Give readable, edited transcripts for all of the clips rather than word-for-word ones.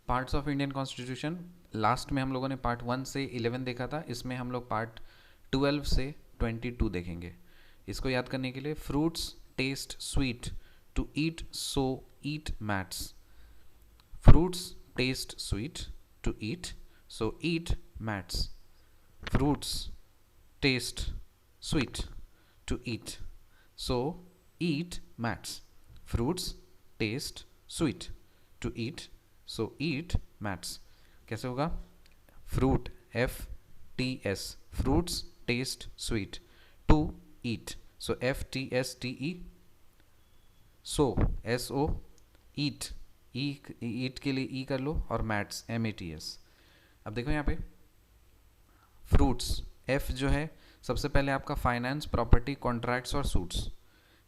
Parts of Indian constitution, last में हम लोगों ने पार्ट 1 से 11 देखा था, इसमें हम लोग पार्ट 12 से 22 देखेंगे। इसको याद करने के लिए, fruits taste sweet to eat so eat mats. Fruits taste sweet to eat so eat mats. Fruits taste sweet to eat so eat mats. Fruits taste sweet to eat so eat mats. कैसे होगा? Fruit FTS, fruits taste sweet to eat, so FTSTE, so SO, eat, eat के लिए ई कर लो, और mats MATS। अब देखो यहाँ पे फ्रूट्स, F जो है सबसे पहले आपका फाइनेंस, प्रॉपर्टी, कॉन्ट्रैक्ट्स और suits.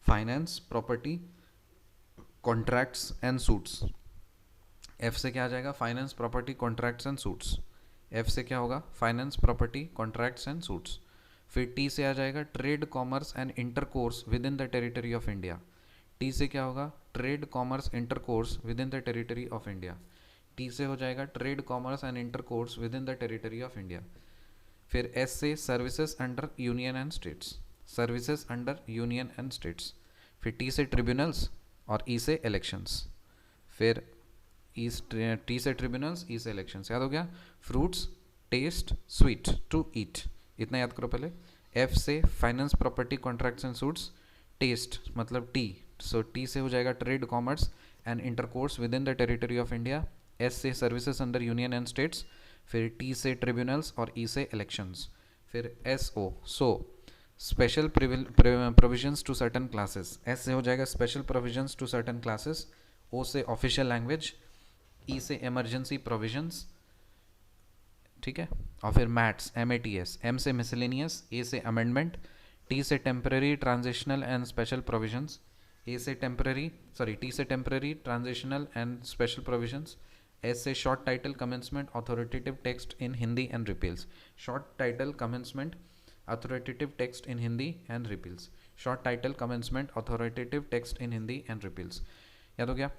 Finance, property, contracts and suits. F से क्या आ जाएगा? Finance, property, contracts and suits. F से क्या होगा? Finance, property, contracts and suits. फिर T से आ जाएगा trade, commerce and intercourse with in the territory of India. T से क्या होगा? Trade, commerce, intercourse with in the territory of India. T से हो जाएगा trade, commerce and intercourse with in the territory of India. फिर S से services under union and states, services under union and states. फिर T से tribunals और E से elections. फिर T से ट्रिब्यूनल्स, E से इलेक्शंस। याद हो गया? Fruits taste sweet to eat, इतना याद करो पहले। F से finance, property, contracts and suits. Taste मतलब T, सो T से हो जाएगा trade, commerce and intercourse with in the territory of India. S से services under union and states. फिर T से ट्रिब्यूनल्स और E से इलेक्शंस। फिर SO, so special provisions to certain classes. S से हो जाएगा special provisions to certain classes. O से ऑफिशियल लैंग्वेज। E से इमरजेंसी प्रोविजंस, ठीक है। और फिर मैट्स MATS। M से मिसलेनियस, A से अमेंडमेंट, T से temporary, transitional and special provisions. T से temporary, transitional and special provisions. S से short title, commencement, authoritative text in Hindi and repeals. Short title, commencement, authoritative text in Hindi and repeals. Short title, commencement, authoritative text in Hindi and repeals. याद हो गया?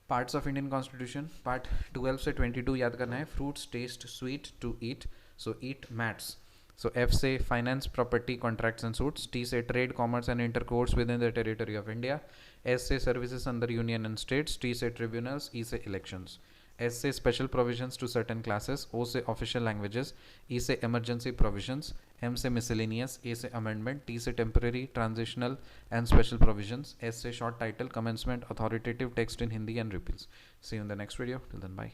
Parts of Indian constitution, part 12 से 22 याद करना है। Fruits taste sweet to eat, so eat mats. So F से finance, property, contracts and suits. T से trade, commerce and intercourse with in the territory of India. S से services under union and states. T से tribunals, E से elections. S से special provisions to certain classes. O से official languages. E से emergency provisions. M से miscellaneous, A से amendment, T से temporary, transitional and special provisions. S से short title, commencement, authoritative text in Hindi and repeals. See you in the next video. Till then, bye.